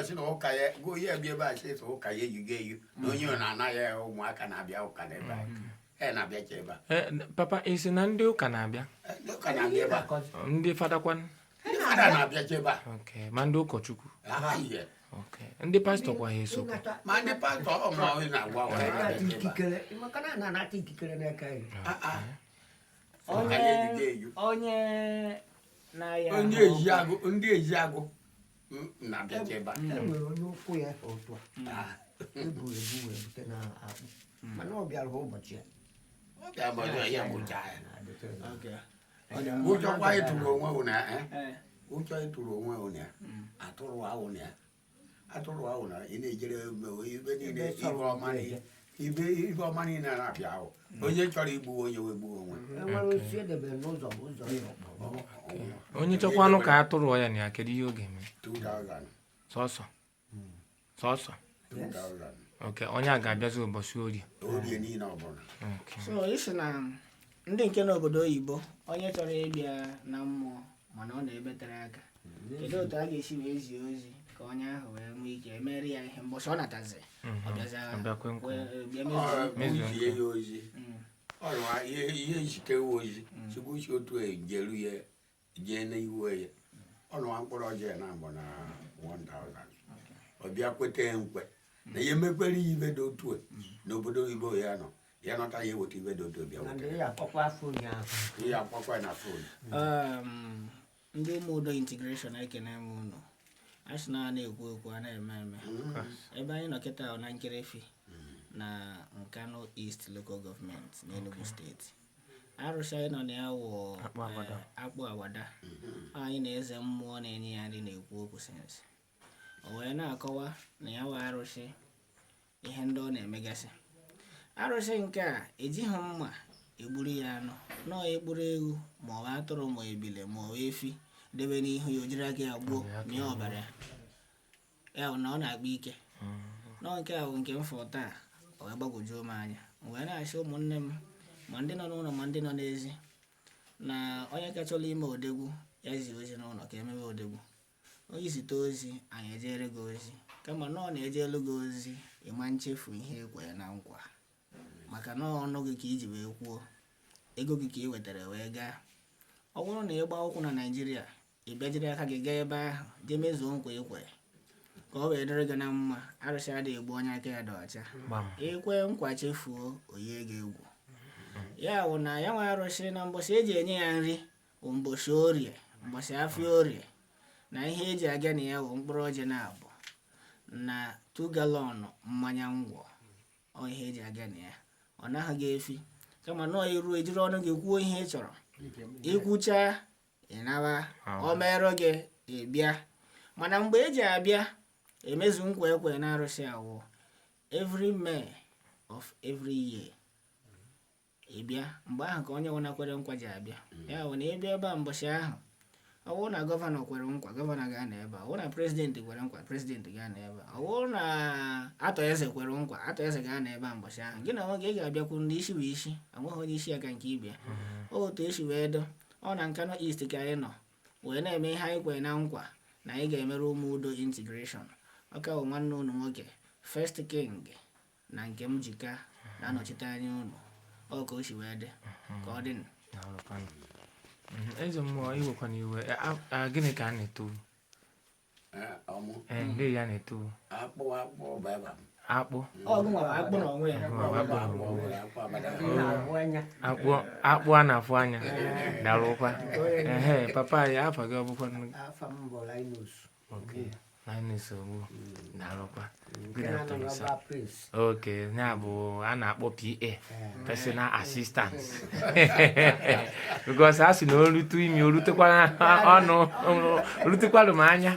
ọsị na ụka ya go ya bịa ebe a sị so ụka ya eyigo eyu na onye ọ na-anaghị ya ụmụaka na-abịa ụka n'ebe a na-abịacha ebe a papa isi na ndị ụka na-abịa ndị ụka na-abịa ebe a ndị fadakwan ndị fada na-abịacha ebe a ma ndị ụkọchukwu ahịa ndị pastọ kwa ha eso ma ndị pastọ ọma onye na-agwa na-anata ikikere n'aka onye na-aya ndị eji agụ na-abịacha ebe a enwere onye ụkwụ ya otu a ebu wee bute na akpụ mana ọ bịara ụbọchị ya ụjọkwa ịtụrụ onwe ụna ụjọ ịtụrụ onwe ụna atụrụ ahụ na atụrụ ahụ na ị na-ejere ibe niile ibe ọma niile na-abịa ahụ onye chọrọ igbu onye wee gbuo onwe onye chọkwa anụ ka a tụrụ ya na ya kedu ihe ọ ga-eme 2000 sọsọ onye a ga-abịazi ụbọchị orie niile ọbụla so isi na ndị nke n'obodo oyibo onye chọrọ ịbịa na mmụọ mana ọ na-ebetere aka kedu otu a ga-esi wee zie ozi ka onye ahụ wee nwee ike emere ya ihe mbọchị ọ natazi mezie ya ozi ọrụ ihe njikewe ozi chibuchi otu ejeru ya jee n'iwu ya ọnụ nwa mkpụrụ ọjọọ na mbụ na 1000 ọ bịa kweta nkwe na ihe mekwere ya ibe dị otu n'obodo oyibo ya nọ ya nọta ya eweta ibe dị otu bịa ya akpọkwa na fon ndị ụmụ udo integration ekene m unu asị na na-ekwu okwu a na-eme eme ebe anyị nọ kịta na Nkerefi na Nkanu East Local Government n'Enugu steeti arụsị anyị nọ na ya wụ akpụ awada anyị na-eze mmụọ na-enye ya ndị na-ekwu okwu sensị o wee na-akọwa na ya wụ arụsị ihe ndị ọ na-emegasị arụsị nke a ejighị mma egburu ya anụ nọọ egburu ewu ma ọ bụ atụrụ ma ebile ma ọ bụ efi debe n'ihu ya o jiri aka ya gbuo mịa ọbara ya bụ na ọ na-akpa ike nọọ nke a bụ nke m fụrụ taa o wee gbagwojuo m anya wee na-achị ụmụnne m ma ndị nọ n'ụlọ ma ndị nọ n'ezi na onye kachọrọ ime odegwu ya zi ozi n'ụlọ ka emebe odegwu onye zite ozi anyị ejere gị ozi kama na ọ na-ejelu gị ozi ịma nchefu ihe ekwere na nkwa maka na ọnụ gị ka iji wee kwuo ego gị ka ị wetara wee gaa ọ bụrụ na ị gbaa ụkwụ na Naịjirịa ị bịajiri aka gị gaa ebe ahụ jee mezuo nkwa ikwere ka ọ wee dịrị gị na mma arụsị adịghị egbu onye aka ya dị ọcha ikwe nkwa chefuo oyi gị egwu ya bụ na ya nwe arụsị na mbọsị eji enye ya nri bụ mbọsị orie mbọsị afọ orie na ihe eji aga na ya bụ mkpụrụ ọjị na abụ na 2 galọn mmanya ngwọ ọ ihe eji aga na ya ọ naghị gị efi kama nọọ iru ejiri ọnụ gị kwuo ihe ị chọrọ ikwucha ịnaba ọ merụ gị ịbịa mana mgbe eji abịa emezu nkwa ekwe na arụsị awụ every May of every year ịbịa mgbe ahụ ka onye nwenakwere nkwa ji abịa ya bụ na ịbịa ebe a mbọchị ahụ ọ bụrụ na gọvanọ kwere nkwa gọvanọ gaa n'ebe a ọ bụrụ na prezidenti kwere nkwa prezidenti gaa n'ebe a ọ bụrụ na atọ eze kwere nkwa atọ eze gaa n'ebe a mbọchị ahụ gị na nwoke ị ga-abịakwu ndị isi bụ isi enweghị onye isi aka nke ibia otu esi wee do ọ na Nkanu East ka anyị nọ wee na-eme ihe anyị kwere na nkwa na anyị ga-emere ụmụ udo integration ọka bụ nwanne unu nwoke First King na nke m jika na-anọchite anya unu ọ ka o si wee dị ka ọ dị eze mmụọ iwekwana iwe gịnị ka a na-eto ndị ya na-eto akpụ akpụ na onwe ya akpụ a na-afụ anya darụkwa papa ya afa gị ọbụkwa Linus Ogbu darụkwa oke ya bụ a na-akpọ PA personal assistant because a sị na o rute imi o rutekwara ọnụ o rutekwarụ m anya